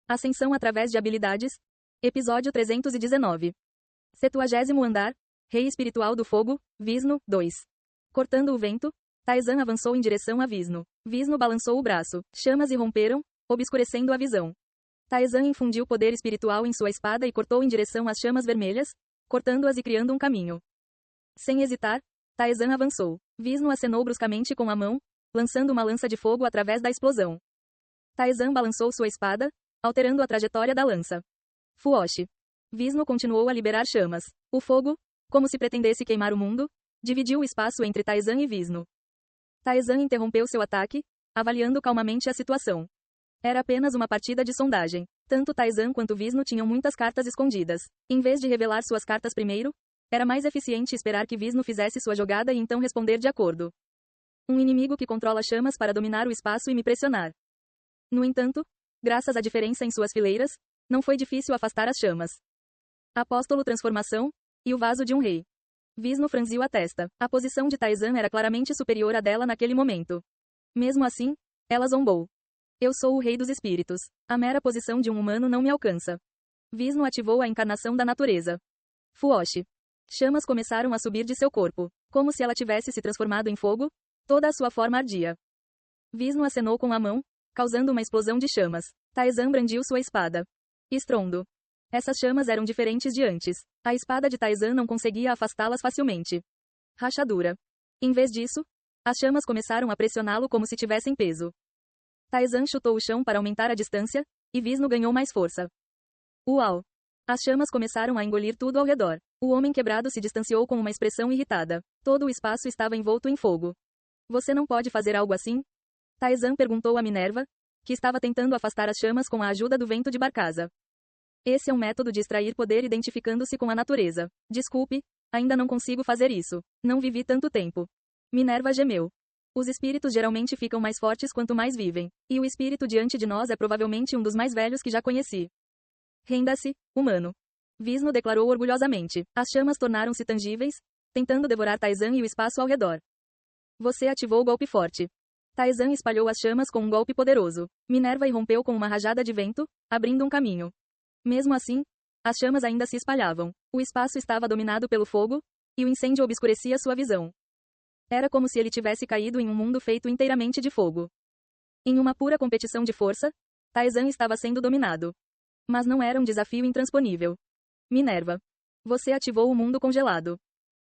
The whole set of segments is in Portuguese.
Ascensão através de habilidades. Episódio 319. 70º andar. Rei espiritual do fogo, Vishnu, 2. Cortando o vento, Tarzan avançou em direção a Vishnu. Vishnu balançou o braço. Chamas irromperam, obscurecendo a visão. Tarzan infundiu poder espiritual em sua espada e cortou em direção às chamas vermelhas, cortando-as e criando um caminho. Sem hesitar, Tarzan avançou. Vishnu acenou bruscamente com a mão, lançando uma lança de fogo através da explosão. Tarzan balançou sua espada, alterando a trajetória da lança. Fuoshi. Vishnu continuou a liberar chamas. O fogo, como se pretendesse queimar o mundo, dividiu o espaço entre Tarzan e Vishnu. Tarzan interrompeu seu ataque, avaliando calmamente a situação. Era apenas uma partida de sondagem. Tanto Tarzan quanto Vishnu tinham muitas cartas escondidas. Em vez de revelar suas cartas primeiro, era mais eficiente esperar que Vishnu fizesse sua jogada e então responder de acordo. Um inimigo que controla chamas para dominar o espaço e me pressionar. No entanto, graças à diferença em suas fileiras, não foi difícil afastar as chamas. Apóstolo Transformação, e o vaso de um rei. Vishnu franziu a testa. A posição de Tarzan era claramente superior à dela naquele momento. Mesmo assim, ela zombou. Eu sou o rei dos espíritos. A mera posição de um humano não me alcança. Vishnu ativou a encarnação da natureza. Fuoshi. Chamas começaram a subir de seu corpo. Como se ela tivesse se transformado em fogo, toda a sua forma ardia. Vishnu acenou com a mão, causando uma explosão de chamas. Tarzan brandiu sua espada. Estrondo. Essas chamas eram diferentes de antes. A espada de Tarzan não conseguia afastá-las facilmente. Rachadura. Em vez disso, as chamas começaram a pressioná-lo como se tivessem peso. Tarzan chutou o chão para aumentar a distância, e Vishnu ganhou mais força. Uau! As chamas começaram a engolir tudo ao redor. O homem quebrado se distanciou com uma expressão irritada. Todo o espaço estava envolto em fogo. Você não pode fazer algo assim? Tarzan perguntou a Minerva, que estava tentando afastar as chamas com a ajuda do vento de Barcaza. Esse é um método de extrair poder identificando-se com a natureza. Desculpe, ainda não consigo fazer isso. Não vivi tanto tempo. Minerva gemeu. Os espíritos geralmente ficam mais fortes quanto mais vivem. E o espírito diante de nós é provavelmente um dos mais velhos que já conheci. Renda-se, humano. Vishnu declarou orgulhosamente. As chamas tornaram-se tangíveis, tentando devorar Tarzan e o espaço ao redor. Você ativou o golpe forte. Tarzan espalhou as chamas com um golpe poderoso. Minerva irrompeu com uma rajada de vento, abrindo um caminho. Mesmo assim, as chamas ainda se espalhavam. O espaço estava dominado pelo fogo, e o incêndio obscurecia sua visão. Era como se ele tivesse caído em um mundo feito inteiramente de fogo. Em uma pura competição de força, Tarzan estava sendo dominado. Mas não era um desafio intransponível. Minerva. Você ativou o mundo congelado.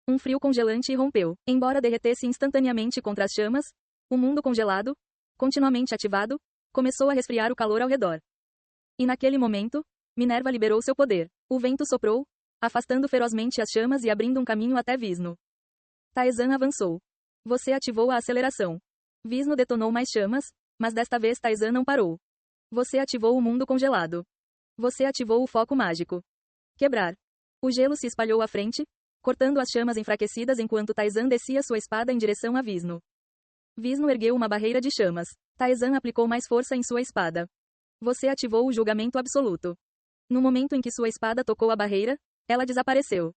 Um frio congelante irrompeu. Embora derretesse instantaneamente contra as chamas, o mundo congelado, continuamente ativado, começou a resfriar o calor ao redor. E naquele momento, Minerva liberou seu poder. O vento soprou, afastando ferozmente as chamas e abrindo um caminho até Vishnu. Tarzan avançou. Você ativou a aceleração. Vishnu detonou mais chamas, mas desta vez Tarzan não parou. Você ativou o mundo congelado. Você ativou o foco mágico. Quebrar. O gelo se espalhou à frente, cortando as chamas enfraquecidas enquanto Tarzan descia sua espada em direção a Vishnu. Vishnu ergueu uma barreira de chamas. Tarzan aplicou mais força em sua espada. Você ativou o julgamento absoluto. No momento em que sua espada tocou a barreira, ela desapareceu.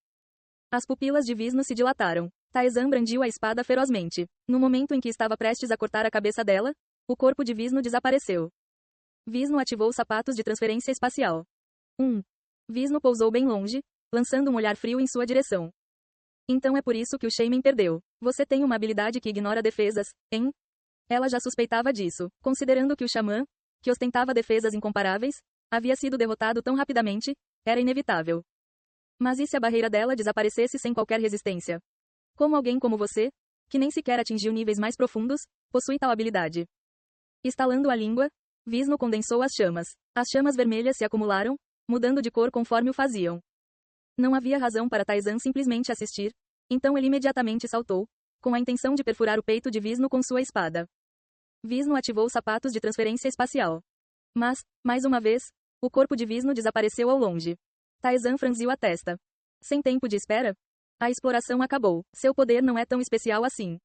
As pupilas de Vishnu se dilataram. Tarzan brandiu a espada ferozmente. No momento em que estava prestes a cortar a cabeça dela, o corpo de Vishnu desapareceu. Vishnu ativou sapatos de transferência espacial. Vishnu pousou bem longe, lançando um olhar frio em sua direção. Então é por isso que o Shaman perdeu. Você tem uma habilidade que ignora defesas, hein? Ela já suspeitava disso, considerando que o xamã, que ostentava defesas incomparáveis, havia sido derrotado tão rapidamente, era inevitável. Mas e se a barreira dela desaparecesse sem qualquer resistência? Como alguém como você, que nem sequer atingiu níveis mais profundos, possui tal habilidade? Estalando a língua, Vishnu condensou as chamas. As chamas vermelhas se acumularam, mudando de cor conforme o faziam. Não havia razão para Tarzan simplesmente assistir, então ele imediatamente saltou, com a intenção de perfurar o peito de Vishnu com sua espada. Vishnu ativou sapatos de transferência espacial. Mas, mais uma vez, o corpo de Vishnu desapareceu ao longe. Tarzan franziu a testa. Sem tempo de espera, a exploração acabou. Seu poder não é tão especial assim.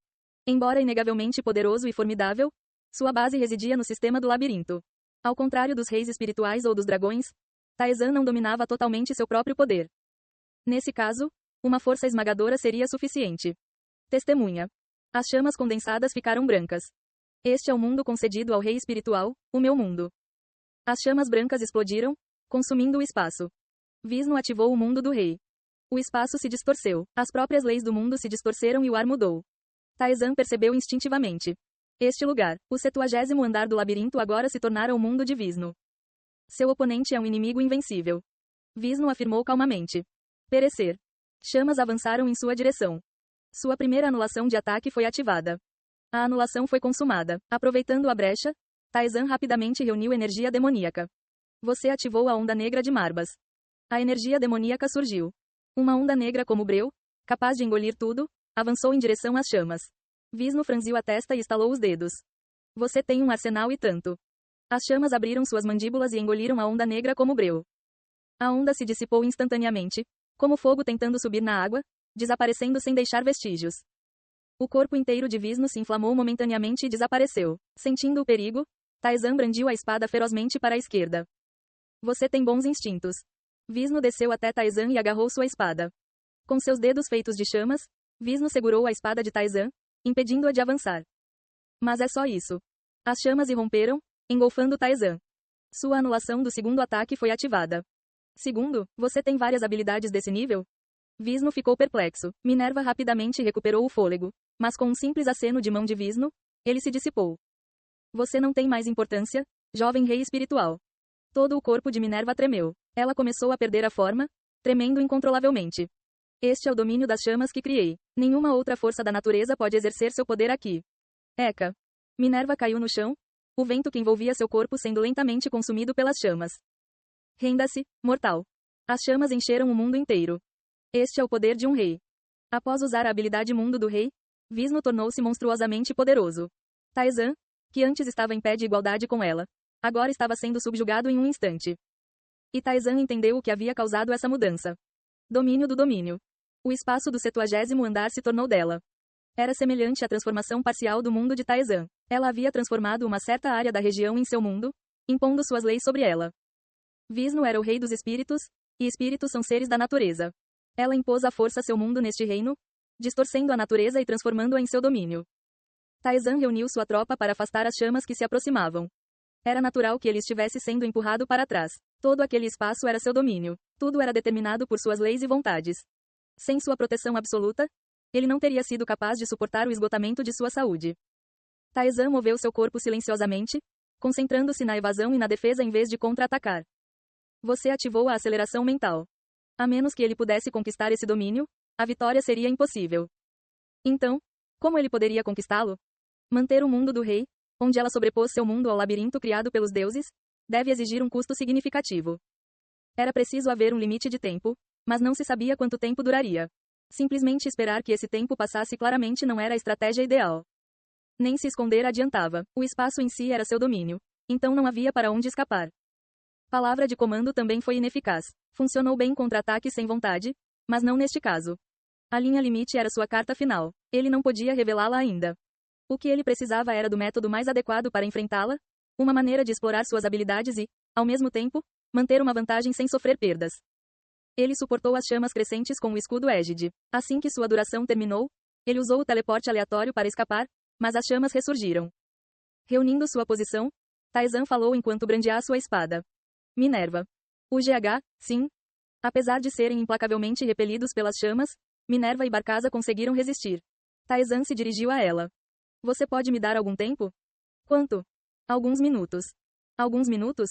Embora inegavelmente poderoso e formidável, sua base residia no sistema do labirinto. Ao contrário dos reis espirituais ou dos dragões, Tarzan não dominava totalmente seu próprio poder. Nesse caso, uma força esmagadora seria suficiente. Testemunha. As chamas condensadas ficaram brancas. Este é o mundo concedido ao rei espiritual, o meu mundo. As chamas brancas explodiram, consumindo o espaço. Vishnu ativou o mundo do rei. O espaço se distorceu. As próprias leis do mundo se distorceram e o ar mudou. Taizan percebeu instintivamente. Este lugar, o 70º andar do labirinto, agora se tornara o mundo de Vishnu. Seu oponente é um inimigo invencível. Vishnu afirmou calmamente. Perecer. Chamas avançaram em sua direção. Sua primeira anulação de ataque foi ativada. A anulação foi consumada. Aproveitando a brecha, Taizan rapidamente reuniu energia demoníaca. Você ativou a onda negra de Marbas. A energia demoníaca surgiu. Uma onda negra como breu, capaz de engolir tudo, avançou em direção às chamas. Vishnu franziu a testa e estalou os dedos. Você tem um arsenal e tanto. As chamas abriram suas mandíbulas e engoliram a onda negra como breu. A onda se dissipou instantaneamente, como fogo tentando subir na água, desaparecendo sem deixar vestígios. O corpo inteiro de Vishnu se inflamou momentaneamente e desapareceu. Sentindo o perigo, Taizan brandiu a espada ferozmente para a esquerda. Você tem bons instintos. Vishnu desceu até Taizan e agarrou sua espada. Com seus dedos feitos de chamas, Vishnu segurou a espada de Taizan, impedindo-a de avançar. Mas é só isso. As chamas irromperam, engolfando Taizan. Sua anulação do segundo ataque foi ativada. Segundo, você tem várias habilidades desse nível? Vishnu ficou perplexo. Minerva rapidamente recuperou o fôlego, mas com um simples aceno de mão de Vishnu, ele se dissipou. Você não tem mais importância, jovem rei espiritual. Todo o corpo de Minerva tremeu. Ela começou a perder a forma, tremendo incontrolavelmente. Este é o domínio das chamas que criei. Nenhuma outra força da natureza pode exercer seu poder aqui. Eca. Minerva caiu no chão, o vento que envolvia seu corpo sendo lentamente consumido pelas chamas. Renda-se, mortal. As chamas encheram o mundo inteiro. Este é o poder de um rei. Após usar a habilidade Mundo do Rei, Vishnu tornou-se monstruosamente poderoso. Taizan, que antes estava em pé de igualdade com ela, agora estava sendo subjugado em um instante. E Taizan entendeu o que havia causado essa mudança. Domínio do domínio. O espaço do 70º andar se tornou dela. Era semelhante à transformação parcial do mundo de Taizan. Ela havia transformado uma certa área da região em seu mundo, impondo suas leis sobre ela. Vishnu era o rei dos espíritos, e espíritos são seres da natureza. Ela impôs à força seu mundo neste reino, distorcendo a natureza e transformando-a em seu domínio. Taizan reuniu sua tropa para afastar as chamas que se aproximavam. Era natural que ele estivesse sendo empurrado para trás. Todo aquele espaço era seu domínio. Tudo era determinado por suas leis e vontades. Sem sua proteção absoluta, ele não teria sido capaz de suportar o esgotamento de sua saúde. Taizan moveu seu corpo silenciosamente, concentrando-se na evasão e na defesa em vez de contra-atacar. Você ativou a aceleração mental. A menos que ele pudesse conquistar esse domínio, a vitória seria impossível. Então, como ele poderia conquistá-lo? Manter o mundo do rei, onde ela sobrepôs seu mundo ao labirinto criado pelos deuses, deve exigir um custo significativo. Era preciso haver um limite de tempo, mas não se sabia quanto tempo duraria. Simplesmente esperar que esse tempo passasse claramente não era a estratégia ideal. Nem se esconder adiantava. O espaço em si era seu domínio. Então não havia para onde escapar. Palavra de comando também foi ineficaz. Funcionou bem contra ataques sem vontade, mas não neste caso. A linha limite era sua carta final. Ele não podia revelá-la ainda. O que ele precisava era do método mais adequado para enfrentá-la, uma maneira de explorar suas habilidades e, ao mesmo tempo, manter uma vantagem sem sofrer perdas. Ele suportou as chamas crescentes com o escudo égide. Assim que sua duração terminou, ele usou o teleporte aleatório para escapar, mas as chamas ressurgiram. Reunindo sua posição, Taizan falou enquanto brandia sua espada. Minerva. O GH, sim. Apesar de serem implacavelmente repelidos pelas chamas, Minerva e Barcaza conseguiram resistir. Taizan se dirigiu a ela. Você pode me dar algum tempo? Quanto? Alguns minutos. Alguns minutos?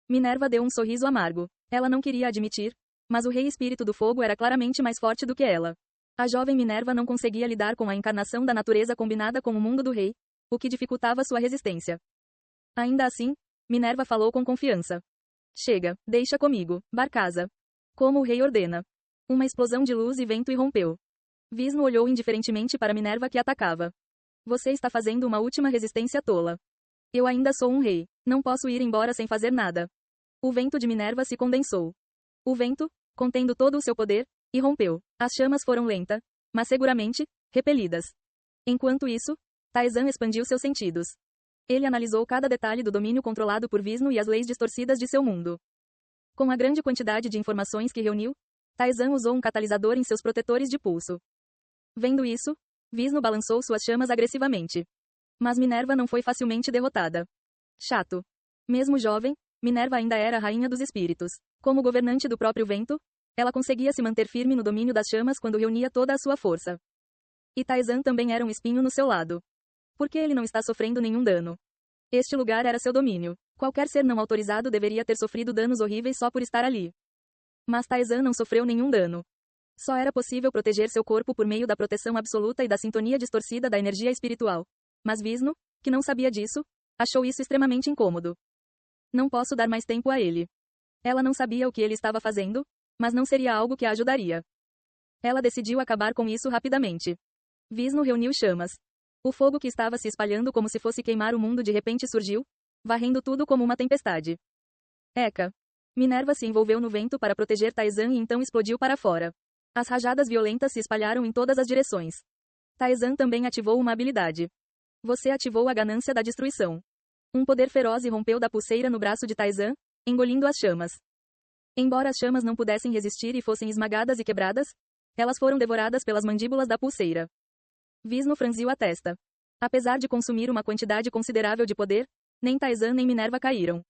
Minerva deu um sorriso amargo. Ela não queria admitir, mas o rei espírito do fogo era claramente mais forte do que ela. A jovem Minerva não conseguia lidar com a encarnação da natureza combinada com o mundo do rei, o que dificultava sua resistência. Ainda assim, Minerva falou com confiança. Chega, deixa comigo, Barcaza. Como o rei ordena. Uma explosão de luz e vento irrompeu. Vishnu olhou indiferentemente para Minerva que atacava. Você está fazendo uma última resistência tola. Eu ainda sou um rei. Não posso ir embora sem fazer nada. O vento de Minerva se condensou. O vento, contendo todo o seu poder, irrompeu. As chamas foram lenta, mas seguramente, repelidas. Enquanto isso, Taizan expandiu seus sentidos. Ele analisou cada detalhe do domínio controlado por Vishnu e as leis distorcidas de seu mundo. Com a grande quantidade de informações que reuniu, Taizan usou um catalisador em seus protetores de pulso. Vendo isso, Vishnu balançou suas chamas agressivamente. Mas Minerva não foi facilmente derrotada. Chato. Mesmo jovem, Minerva ainda era a rainha dos espíritos. Como governante do próprio vento, ela conseguia se manter firme no domínio das chamas quando reunia toda a sua força. E Taizan também era um espinho no seu lado. Por que ele não está sofrendo nenhum dano? Este lugar era seu domínio. Qualquer ser não autorizado deveria ter sofrido danos horríveis só por estar ali. Mas Taizan não sofreu nenhum dano. Só era possível proteger seu corpo por meio da proteção absoluta e da sintonia distorcida da energia espiritual. Mas Vishnu, que não sabia disso, achou isso extremamente incômodo. Não posso dar mais tempo a ele. Ela não sabia o que ele estava fazendo, mas não seria algo que a ajudaria. Ela decidiu acabar com isso rapidamente. Vishnu reuniu chamas. O fogo que estava se espalhando como se fosse queimar o mundo de repente surgiu, varrendo tudo como uma tempestade. Eka. Minerva se envolveu no vento para proteger Taizan e então explodiu para fora. As rajadas violentas se espalharam em todas as direções. Taizan também ativou uma habilidade. Você ativou a ganância da destruição. Um poder feroz irrompeu da pulseira no braço de Taizan, engolindo as chamas. Embora as chamas não pudessem resistir e fossem esmagadas e quebradas, elas foram devoradas pelas mandíbulas da pulseira. Vishnu franziu a testa. Apesar de consumir uma quantidade considerável de poder, nem Taizan nem Minerva caíram.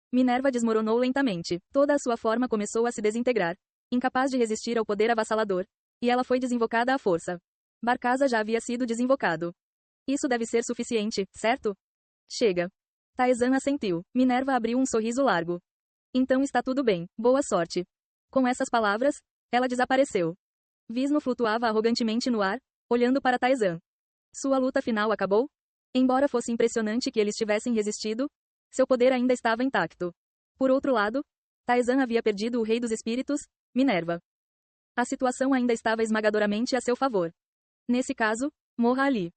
Minerva desmoronou lentamente. Toda a sua forma começou a se desintegrar, incapaz de resistir ao poder avassalador, e ela foi desinvocada à força. Barcaza já havia sido desinvocado. Isso deve ser suficiente, certo? Chega. Taizan assentiu. Minerva abriu um sorriso largo. Então está tudo bem, boa sorte. Com essas palavras, ela desapareceu. Vishnu flutuava arrogantemente no ar, olhando para Taizan. Sua luta final acabou? Embora fosse impressionante que eles tivessem resistido, seu poder ainda estava intacto. Por outro lado, Taizan havia perdido o rei dos espíritos, Minerva. A situação ainda estava esmagadoramente a seu favor. Nesse caso, morra ali.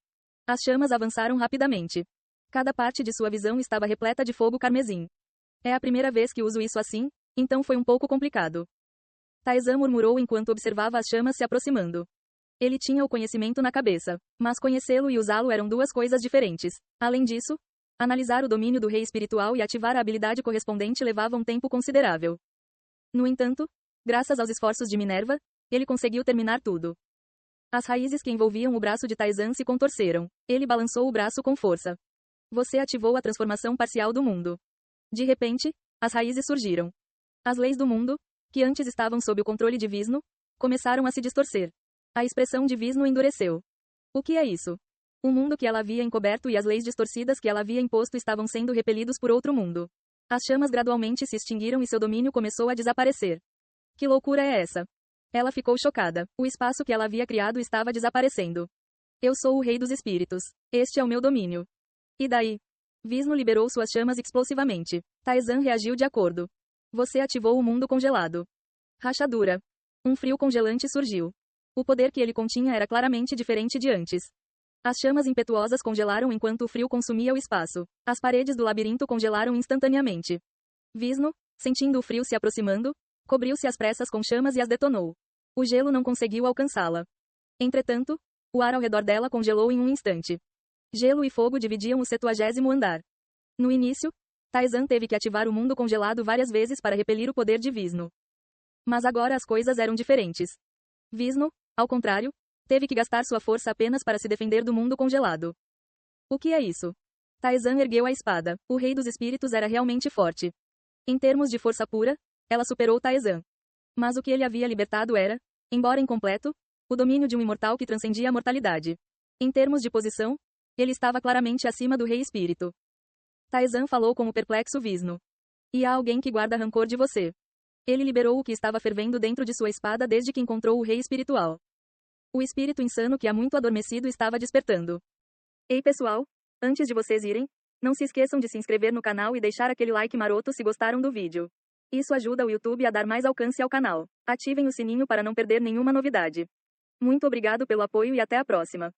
As chamas avançaram rapidamente. Cada parte de sua visão estava repleta de fogo carmesim. É a primeira vez que uso isso assim, então foi um pouco complicado. Taizan murmurou enquanto observava as chamas se aproximando. Ele tinha o conhecimento na cabeça, mas conhecê-lo e usá-lo eram duas coisas diferentes. Além disso, analisar o domínio do rei espiritual e ativar a habilidade correspondente levava um tempo considerável. No entanto, graças aos esforços de Minerva, ele conseguiu terminar tudo. As raízes que envolviam o braço de Taizan se contorceram. Ele balançou o braço com força. Você ativou a transformação parcial do mundo. De repente, as raízes surgiram. As leis do mundo, que antes estavam sob o controle de Vishnu, começaram a se distorcer. A expressão de Vishnu endureceu. O que é isso? O mundo que ela havia encoberto e as leis distorcidas que ela havia imposto estavam sendo repelidos por outro mundo. As chamas gradualmente se extinguiram e seu domínio começou a desaparecer. Que loucura é essa? Ela ficou chocada. O espaço que ela havia criado estava desaparecendo. Eu sou o rei dos espíritos. Este é o meu domínio. E daí? Vishnu liberou suas chamas explosivamente. Taizan reagiu de acordo. Você ativou o mundo congelado. Rachadura. Um frio congelante surgiu. O poder que ele continha era claramente diferente de antes. As chamas impetuosas congelaram enquanto o frio consumia o espaço. As paredes do labirinto congelaram instantaneamente. Vishnu, sentindo o frio se aproximando, cobriu-se às pressas com chamas e as detonou. O gelo não conseguiu alcançá-la. Entretanto, o ar ao redor dela congelou em um instante. Gelo e fogo dividiam o 70º andar. No início, Taizan teve que ativar o mundo congelado várias vezes para repelir o poder de Vishnu. Mas agora as coisas eram diferentes. Vishnu, ao contrário, teve que gastar sua força apenas para se defender do mundo congelado. O que é isso? Taizan ergueu a espada. O rei dos espíritos era realmente forte. Em termos de força pura, ela superou Taizan. Mas o que ele havia libertado era, embora incompleto, o domínio de um imortal que transcendia a mortalidade. Em termos de posição, ele estava claramente acima do rei espírito. Taizan falou com o perplexo Vishnu. E há alguém que guarda rancor de você. Ele liberou o que estava fervendo dentro de sua espada desde que encontrou o rei espiritual. O espírito insano que há muito adormecido estava despertando. Ei pessoal, antes de vocês irem, não se esqueçam de se inscrever no canal e deixar aquele like maroto se gostaram do vídeo. Isso ajuda o YouTube a dar mais alcance ao canal. Ativem o sininho para não perder nenhuma novidade. Muito obrigado pelo apoio e até a próxima.